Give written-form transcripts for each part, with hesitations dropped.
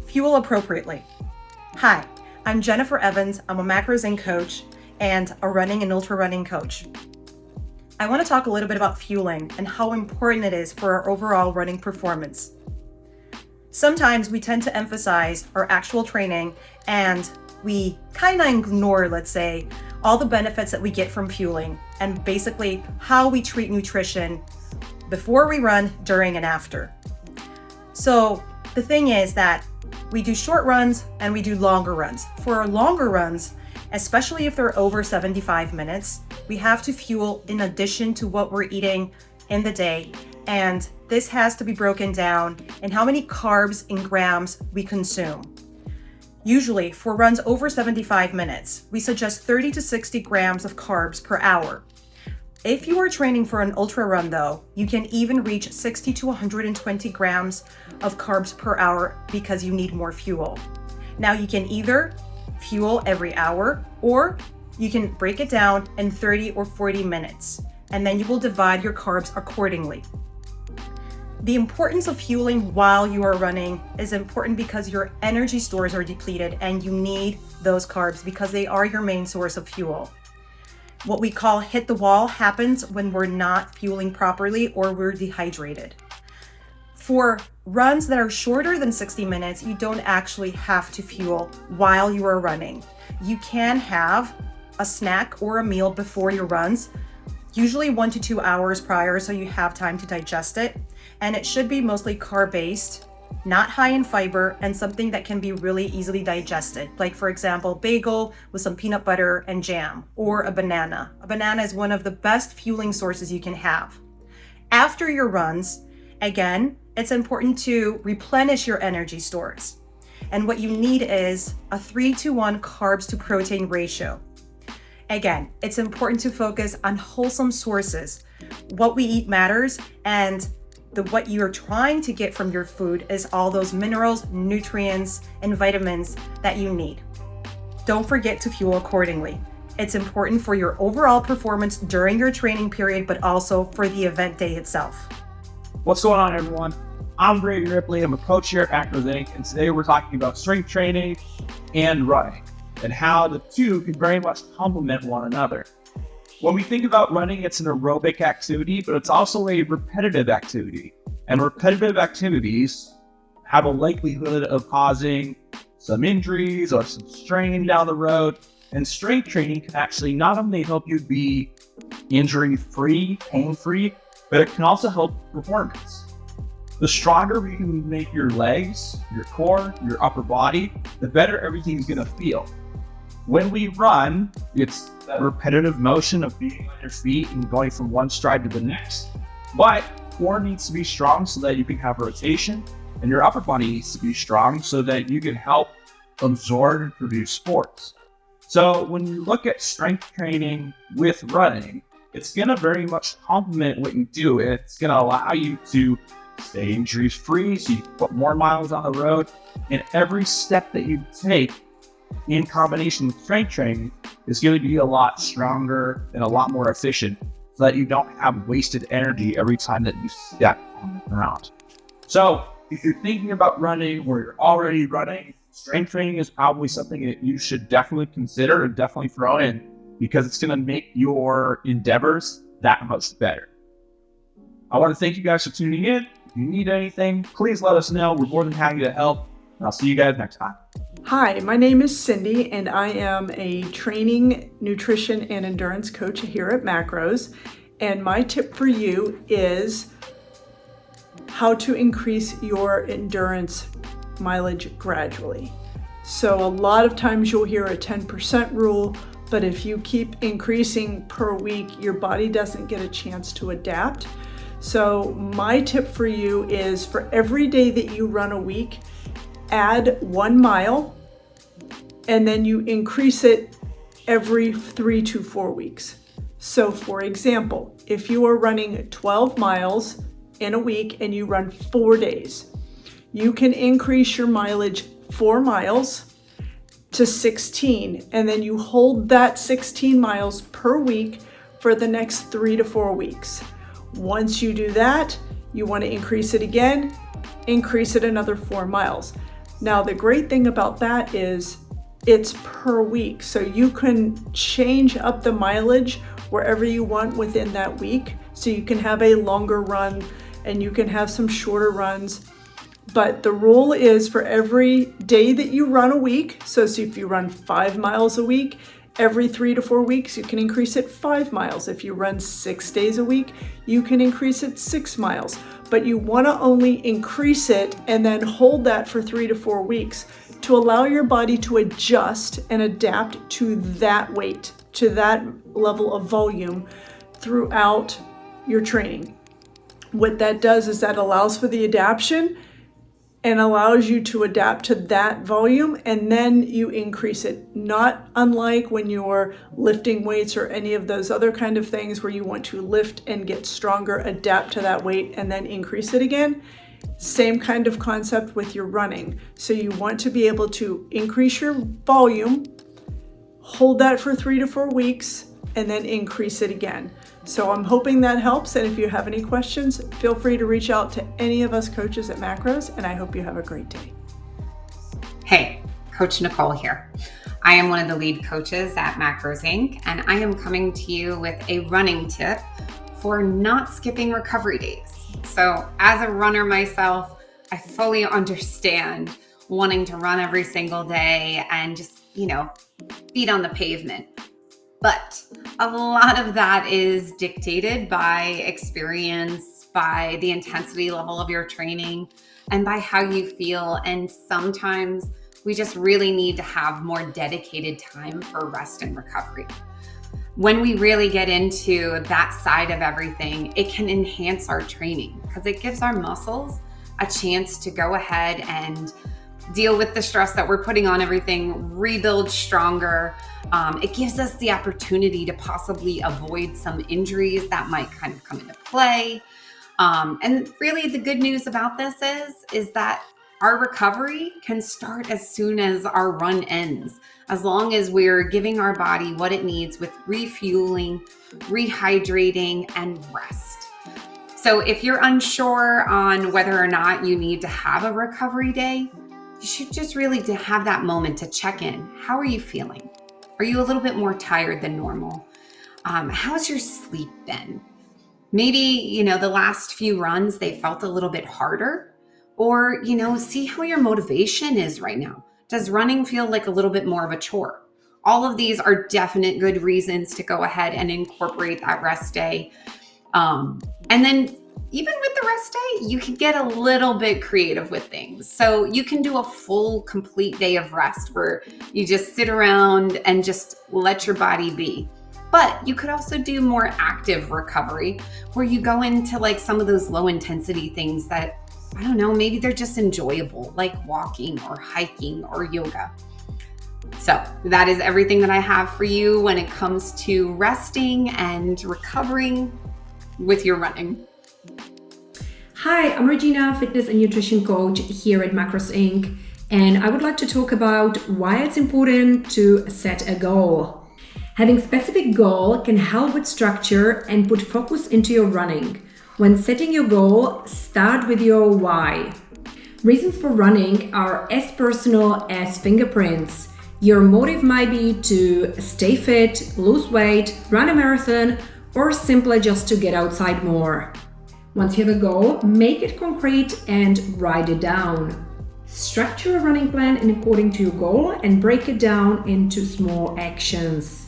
Fuel appropriately. Hi, I'm Jennifer Evans. I'm a macros and coach and a running and ultra running coach. I want to talk a little bit about fueling and how important it is for our overall running performance. Sometimes we tend to emphasize our actual training and we kind of ignore, let's say, all the benefits that we get from fueling and basically how we treat nutrition before we run, during, and after. So the thing is that we do short runs and we do longer runs. For our longer runs, especially if they're over 75 minutes, we have to fuel in addition to what we're eating in the day. And this has to be broken down in how many carbs in grams we consume. Usually for runs over 75 minutes, we suggest 30 to 60 grams of carbs per hour. If you are training for an ultra run though, you can even reach 60 to 120 grams of carbs per hour because you need more fuel. Now you can either fuel every hour or you can break it down in 30 or 40 minutes, and then you will divide your carbs accordingly. The importance of fueling while you are running is important because your energy stores are depleted and you need those carbs because they are your main source of fuel. What we call hit the wall happens when we're not fueling properly or we're dehydrated. For runs that are shorter than 60 minutes, you don't actually have to fuel while you are running. You can have a snack or a meal before your runs, usually 1 to 2 hours prior, so you have time to digest it. And it should be mostly carb-based, not high in fiber, and something that can be really easily digested. Like for example, bagel with some peanut butter and jam, or a banana. A banana is one of the best fueling sources you can have. After your runs, again, it's important to replenish your energy stores. And what you need is a 3-to-1 carbs to protein ratio. Again, it's important to focus on wholesome sources. What we eat matters, and what you're trying to get from your food is all those minerals, nutrients, and vitamins that you need. Don't forget to fuel accordingly. It's important for your overall performance during your training period, but also for the event day itself. What's going on, everyone? I'm Brady Ripley. I'm a coach here at Macros Inc. And today we're talking about strength training and running and how the two can very much complement one another. When we think about running, it's an aerobic activity, but it's also a repetitive activity. And repetitive activities have a likelihood of causing some injuries or some strain down the road. And strength training can actually not only help you be injury-free, pain-free, but it can also help performance. The stronger you can make your legs, your core, your upper body, the better everything's gonna feel. When we run, it's that repetitive motion of being on your feet and going from one stride to the next. But core needs to be strong so that you can have rotation, and your upper body needs to be strong so that you can help absorb and produce force. So when you look at strength training with running, it's gonna very much complement what you do. It's gonna allow you to stay injury-free so you can put more miles on the road, and every step that you take in combination with strength training is going to be a lot stronger and a lot more efficient so that you don't have wasted energy every time that you step on the ground. So if you're thinking about running or you're already running, strength training is probably something that you should definitely consider and definitely throw in because it's going to make your endeavors that much better. I want to thank you guys for tuning in. If you need anything, please let us know. We're more than happy to help. And I'll see you guys next time. Hi, my name is Cindy, and I am a training, nutrition, and endurance coach here at Macros. And my tip for you is how to increase your endurance mileage gradually. So a lot of times you'll hear a 10% rule, but if you keep increasing per week, your body doesn't get a chance to adapt. So my tip for you is for every day that you run a week, add 1 mile, and then you increase it every 3 to 4 weeks. So for example, if you are running 12 miles in a week and you run 4 days, you can increase your mileage 4 miles to 16, and then you hold that 16 miles per week for the next 3 to 4 weeks. Once you do that, You want to increase it again, increase it another 4 miles. Now, the great thing about that is it's per week. So you can change up the mileage wherever you want within that week. So you can have a longer run and you can have some shorter runs. But the rule is for every day that you run a week, so if you run 5 miles a week, every 3 to 4 weeks, you can increase it 5 miles. If you run 6 days a week, you can increase it 6 miles. But you want to only increase it and then hold that for 3 to 4 weeks to allow your body to adjust and adapt to that weight, to that level of volume throughout your training. What that does is that allows for the adaptation and allows you to adapt to that volume, and then you increase it. Not unlike when you're lifting weights or any of those other kind of things where you want to lift and get stronger, adapt to that weight, and then increase it again. Same kind of concept with your running. So you want to be able to increase your volume, hold that for 3 to 4 weeks, and then increase it again. So I'm hoping that helps, and if you have any questions, feel free to reach out to any of us coaches at Macros, and I hope you have a great day. Hey, Coach Nicole here. I am one of the lead coaches at Macros Inc., and I am coming to you with a running tip for not skipping recovery days. So as a runner myself, I fully understand wanting to run every single day and just, feet on the pavement. But a lot of that is dictated by experience, by the intensity level of your training, and by how you feel. And sometimes we just really need to have more dedicated time for rest and recovery. When we really get into that side of everything, it can enhance our training because it gives our muscles a chance to go ahead and deal with the stress that we're putting on everything, rebuild stronger. It gives us the opportunity to possibly avoid some injuries that might kind of come into play. And really the good news about this is that our recovery can start as soon as our run ends, as long as we're giving our body what it needs with refueling, rehydrating, and rest. So if you're unsure on whether or not you need to have a recovery day, you should just really have that moment to check in. How are you feeling? Are you a little bit more tired than normal? How's your sleep been? Maybe, the last few runs, they felt a little bit harder. Or, see how your motivation is right now. Does running feel like a little bit more of a chore? All of these are definite good reasons to go ahead and incorporate that rest day. And then even with the rest day, you can get a little bit creative with things. So you can do a full, complete day of rest where you just sit around and just let your body be. But you could also do more active recovery where you go into like some of those low intensity things that, I don't know, maybe they're just enjoyable, like walking or hiking or yoga. So that is everything that I have for you when it comes to resting and recovering with your running. Hi, I'm Regina, fitness and nutrition coach here at Macros Inc. And I would like to talk about why it's important to set a goal. Having a specific goal can help with structure and put focus into your running. When setting your goal, start with your why. Reasons for running are as personal as fingerprints. Your motive might be to stay fit, lose weight, run a marathon, or simply just to get outside more. Once you have a goal, make it concrete and write it down. Structure a running plan according to your goal and break it down into small actions.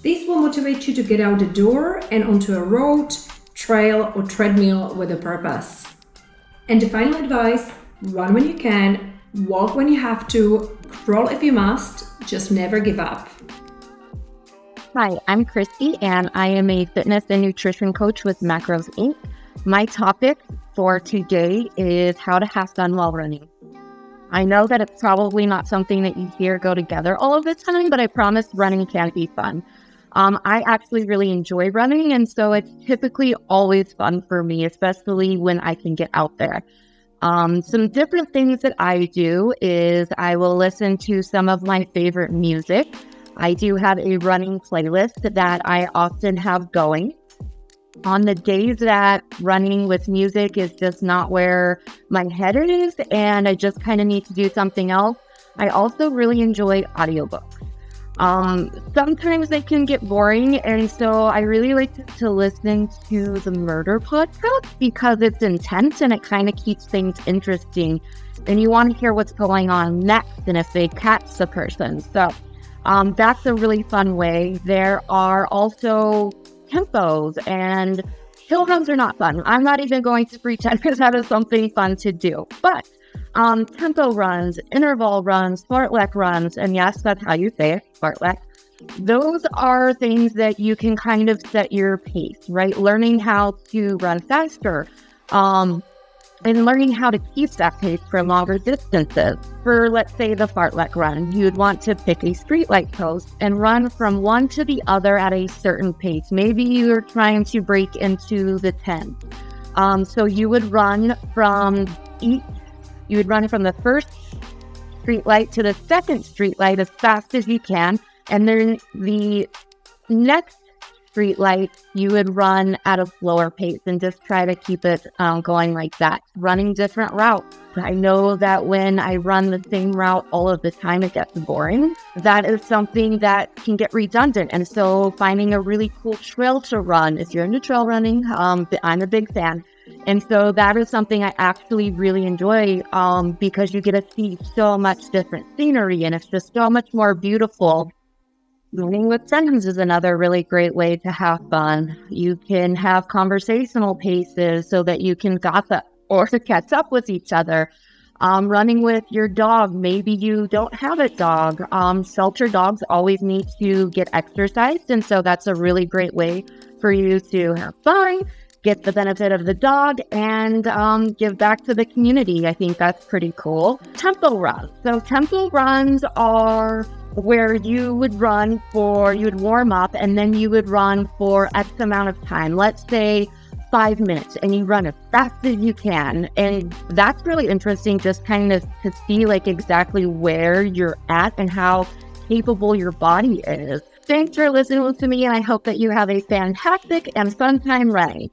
These will motivate you to get out the door and onto a road, trail, or treadmill with a purpose. And the final advice, run when you can, walk when you have to, crawl if you must, just never give up. Hi, I'm Christy, and I am a fitness and nutrition coach with Macros Inc. My topic for today is how to have fun while running. I know that it's probably not something that you hear go together all of the time, but I promise running can be fun. I actually really enjoy running, and so it's typically always fun for me, especially when I can get out there. Some different things that I do is I will listen to some of my favorite music. I do have a running playlist that I often have going. On the days that running with music is just not where my head is and I just kind of need to do something else, I also really enjoy audiobooks. Sometimes they can get boring, and so I really like to listen to the murder podcast because it's intense and it kind of keeps things interesting. And you want to hear what's going on next and if they catch the person. So that's a really fun way. There are also tempos, and hill runs are not fun. I'm not even going to pretend because that is something fun to do. But tempo runs, interval runs, fartlek runs, and yes, that's how you say it, fartlek. Those are things that you can kind of set your pace, right? Learning how to run faster, and learning how to keep that pace for longer distances. For, let's say, the fartlek run, you'd want to pick a streetlight post and run from one to the other at a certain pace. Maybe you're trying to break into the 10. So you would run from the first streetlight to the second streetlight as fast as you can. And then the next streetlight, you would run at a slower pace and just try to keep it going like that. Running different routes. I know that when I run the same route all of the time, it gets boring. That is something that can get redundant. And so finding a really cool trail to run, if you're into trail running, I'm a big fan. And so that is something I actually really enjoy because you get to see so much different scenery and it's just so much more beautiful. Running with friends is another really great way to have fun. You can have conversational paces so that you can gossip or catch up with each other. Running with your dog, maybe you don't have a dog. Shelter dogs always need to get exercised, and so that's a really great way for you to have fun, get the benefit of the dog, and give back to the community. I think that's pretty cool. Tempo runs. So tempo runs are where you would warm up and then you would run for X amount of time. Let's say 5 minutes, and you run as fast as you can. And that's really interesting, just kind of to see like exactly where you're at and how capable your body is. Thanks for listening to me, and I hope that you have a fantastic and fun time running.